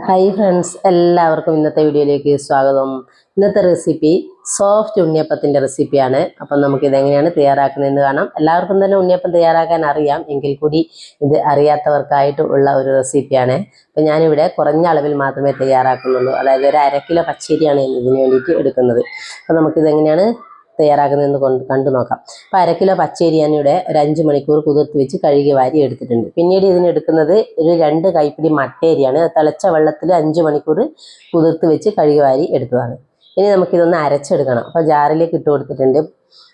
Hi friends, എല്ലാവർക്കും ഇന്നത്തെ വീഡിയോയിലേക്ക് സ്വാഗതം. ഇന്നത്തെ റെസിപ്പി സോഫ്റ്റ് ഉണ്ണിയപ്പത്തിൻ്റെ റെസിപ്പിയാണ്. അപ്പം നമുക്കിതെങ്ങനെയാണ് തയ്യാറാക്കുന്നതെന്ന് കാണാം. എല്ലാവർക്കും തന്നെ ഉണ്ണിയപ്പം തയ്യാറാക്കാൻ അറിയാം, എങ്കിൽ കൂടി ഇത് അറിയാത്തവർക്കായിട്ട് ഉള്ള ഒരു റെസിപ്പിയാണ്. അപ്പം ഞാനിവിടെ കുറഞ്ഞ അളവിൽ മാത്രമേ തയ്യാറാക്കുന്നുള്ളൂ. അതായത് ഒരു 1/2 കിലോ പച്ചരിയാണ് ഇതിന് വേണ്ടിയിട്ട് എടുക്കുന്നത്. അപ്പം നമുക്കിതെങ്ങനെയാണ് തയ്യാറാക്കുന്നതെന്ന് കണ്ടു നോക്കാം. അപ്പോൾ 1/2 കിലോ പച്ചരി ഞാനിവിടെ ഒരു 5 മണിക്കൂർ കുതിർത്ത് വെച്ച് കഴുകി വാരി എടുത്തിട്ടുണ്ട്. പിന്നീട് ഇതിനെടുക്കുന്നത് ഒരു 2 കൈപ്പിടി മട്ടേരിയാണ്. തിളച്ച വെള്ളത്തിൽ 5 മണിക്കൂർ കുതിർത്ത് വെച്ച് കഴുകി വാരി എടുത്തതാണ്. ഇനി നമുക്കിതൊന്ന് അരച്ചെടുക്കണം. അപ്പോൾ ജാറിലേക്ക് ഇട്ട് കൊടുത്തിട്ടുണ്ട്.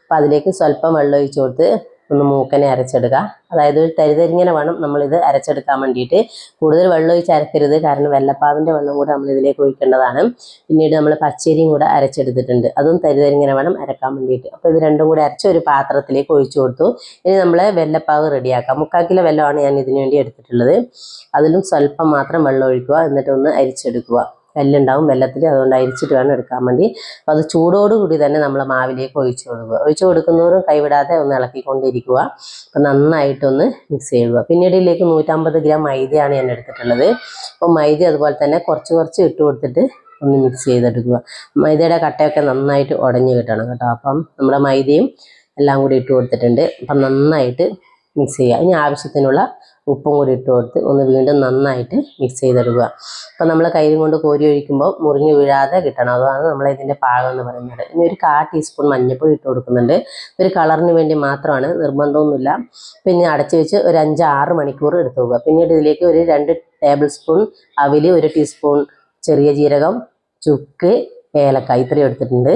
അപ്പോൾ അതിലേക്ക് സ്വല്പം വെള്ളം ഒഴിച്ച് കൊടുത്ത് ഒന്ന് മൂക്കനെ അരച്ചെടുക്കുക. അതായത് ഒരു തരിതരിങ്ങനെ വേണം നമ്മളിത് അരച്ചെടുക്കാൻ വേണ്ടിയിട്ട്. കൂടുതൽ വെള്ളം ഒഴിച്ച് അരക്കരുത്, കാരണം വെള്ളപ്പാവിൻ്റെ വെള്ളം കൂടെ നമ്മൾ ഇതിലേക്ക് ഒഴിക്കേണ്ടതാണ്. പിന്നീട് നമ്മൾ പച്ചരിയും കൂടെ അരച്ചെടുത്തിട്ടുണ്ട്, അതും തരിതരിങ്ങനെ വേണം അരക്കാൻ വേണ്ടിയിട്ട്. അപ്പോൾ ഇത് രണ്ടും കൂടെ അരച്ച് ഒരു പാത്രത്തിലേക്ക് ഒഴിച്ചു കൊടുത്തു. ഇനി നമ്മൾ വെള്ളപ്പാവ് റെഡിയാക്കാം. 3/4 കിലോ വെള്ളമാണ് ഞാൻ ഇതിനു വേണ്ടി എടുത്തിട്ടുള്ളത്. അതിലും സ്വല്പം മാത്രം വെള്ളം ഒഴിക്കുക, എന്നിട്ട് ഒന്ന് അരിച്ചെടുക്കുക. വെല്ലുണ്ടാവും വെള്ളത്തിൽ, അതുകൊണ്ട് അരിച്ചിട്ട് വേണം എടുക്കാൻ വേണ്ടി. അപ്പോൾ അത് ചൂടോടുകൂടി തന്നെ നമ്മൾ മാവിലേക്ക് ഒഴിച്ചു കൊടുക്കുക. ഒഴിച്ചു കൊടുക്കുന്നവരും കൈവിടാതെ ഒന്ന് ഇളക്കിക്കൊണ്ടിരിക്കുക. അപ്പോൾ നന്നായിട്ടൊന്ന് മിക്സ് ചെയ്യുക. പിന്നീട് ഇതിലേക്ക് 150 ഗ്രാം മൈദയാണ് ഞാൻ എടുത്തിട്ടുള്ളത്. അപ്പോൾ മൈദ അതുപോലെ തന്നെ കുറച്ച് ഇട്ട് കൊടുത്തിട്ട് ഒന്ന് മിക്സ് ചെയ്തെടുക്കുക. മൈദയുടെ കട്ടയൊക്കെ നന്നായിട്ട് ഉടഞ്ഞ് കിട്ടണം കേട്ടോ. അപ്പം നമ്മുടെ മൈദയും എല്ലാം കൂടി ഇട്ട് കൊടുത്തിട്ടുണ്ട്. അപ്പം നന്നായിട്ട് മിക്സ് ചെയ്യുക. ഇനി ആവശ്യത്തിനുള്ള ഉപ്പും കൂടി ഇട്ട് കൊടുത്ത് ഒന്ന് വീണ്ടും നന്നായിട്ട് മിക്സ് ചെയ്തെടുക്കുക. അപ്പം നമ്മൾ കയ്യിൽ കൊണ്ട് കോരി ഒഴിക്കുമ്പോൾ മുറിഞ്ഞു വീഴാതെ കിട്ടണം. അതാണ് നമ്മൾ ഇതിൻ്റെ പാകം എന്ന് പറയുന്നത്. ഇനി ഒരു 1/4 ടീസ്പൂൺ മഞ്ഞൾപ്പൊടി ഇട്ട് കൊടുക്കുന്നുണ്ട്. ഒരു കളറിന് വേണ്ടി മാത്രമാണ്, നിർബന്ധമൊന്നുമില്ല. പിന്നെ അടച്ചു വെച്ച് ഒരു 5-6 മണിക്കൂർ എടുത്തു പോകുക. പിന്നീട് ഇതിലേക്ക് ഒരു 2 ടേബിൾ സ്പൂൺ അവിൽ, 1 ടീസ്പൂൺ ചെറിയ ജീരകം, ചുക്ക്, ഏലക്കായ ഇത്രയും എടുത്തിട്ടുണ്ട്.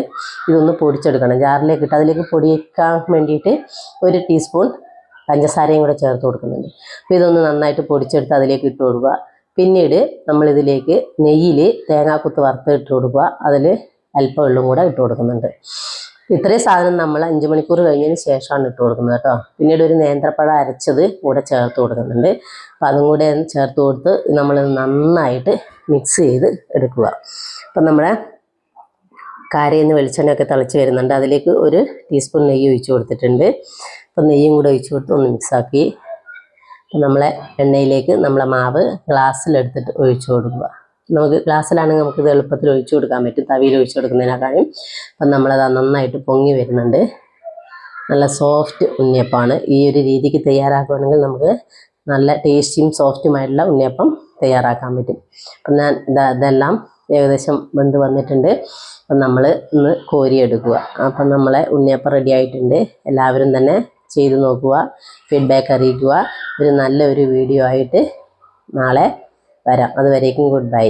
ഇതൊന്ന് പൊടിച്ചെടുക്കണം. ജാറിലേക്ക് ഇട്ട് അതിലേക്ക് പൊടിക്കാൻ വേണ്ടിയിട്ട് 1 ടീസ്പൂൺ പഞ്ചസാരയും കൂടെ ചേർത്ത് കൊടുക്കുന്നുണ്ട്. അപ്പോൾ ഇതൊന്ന് നന്നായിട്ട് പൊടിച്ചെടുത്ത് അതിലേക്ക് ഇട്ട് കൊടുക്കുക. പിന്നീട് നമ്മളിതിലേക്ക് നെയ്യിൽ തേങ്ങാക്കുത്ത് വറുത്ത് ഇട്ട് കൊടുക്കുക. അതിൽ അല്പം വെള്ളം കൂടെ ഇട്ട് കൊടുക്കുന്നുണ്ട്. ഇത്രയും സാധനം നമ്മൾ 5 മണിക്കൂർ കഴിഞ്ഞതിന് ശേഷമാണ് ഇട്ട് കൊടുക്കുന്നത് കേട്ടോ. പിന്നീട് ഒരു നേന്ത്രപ്പഴം അരച്ചത് കൂടെ ചേർത്ത് കൊടുക്കുന്നുണ്ട്. അപ്പോൾ അതും കൂടെ ചേർത്ത് കൊടുത്ത് നമ്മൾ നന്നായിട്ട് മിക്സ് ചെയ്ത് എടുക്കുക. അപ്പം നമ്മുടെ കാരയിൽ നിന്ന് വെളിച്ചെണ്ണയൊക്കെ തിളച്ച് വരുന്നുണ്ട്. അതിലേക്ക് 1 ടീസ്പൂൺ നെയ്യ് ഒഴിച്ച് കൊടുത്തിട്ടുണ്ട്. അപ്പം നെയ്യും കൂടെ ഒഴിച്ച് കൊടുത്ത് ഒന്ന് മിക്സാക്കി നമ്മളെ എണ്ണയിലേക്ക് നമ്മളെ മാവ് ഗ്ലാസ്സിലെടുത്തിട്ട് ഒഴിച്ചു കൊടുക്കുക. നമുക്ക് ഗ്ലാസ്സിലാണെങ്കിൽ നമുക്കിത് എളുപ്പത്തിൽ ഒഴിച്ചു കൊടുക്കാൻ പറ്റും, തവിയിൽ ഒഴിച്ചു കൊടുക്കുന്നതിനേക്കാളും. അപ്പം നമ്മളത് നന്നായിട്ട് പൊങ്ങി വരുന്നുണ്ട്. നല്ല സോഫ്റ്റ് ഉണ്ണിയപ്പമാണ്. ഈ ഒരു രീതിക്ക് തയ്യാറാക്കുകയാണെങ്കിൽ നമുക്ക് നല്ല ടേസ്റ്റിയും സോഫ്റ്റുമായിട്ടുള്ള ഉണ്ണിയപ്പം തയ്യാറാക്കാൻ പറ്റും. അപ്പം ഞാൻ ഇതെല്ലാം ഏകദേശം വെന്ത് വന്നിട്ടുണ്ട്. അപ്പം നമ്മൾ ഇന്ന് കോരിയെടുക്കുക. അപ്പം നമ്മളെ ഉണ്ണിയപ്പം റെഡി ആയിട്ടുണ്ട്. എല്ലാവരും തന്നെ ചെയ്ത് നോക്കുക, ഫീഡ്ബാക്ക് അറിയിക്കുക. ഒരു നല്ലൊരു വീഡിയോ ആയിട്ട് നാളെ വരാം. അതുവരേക്കും ഗുഡ് ബൈ.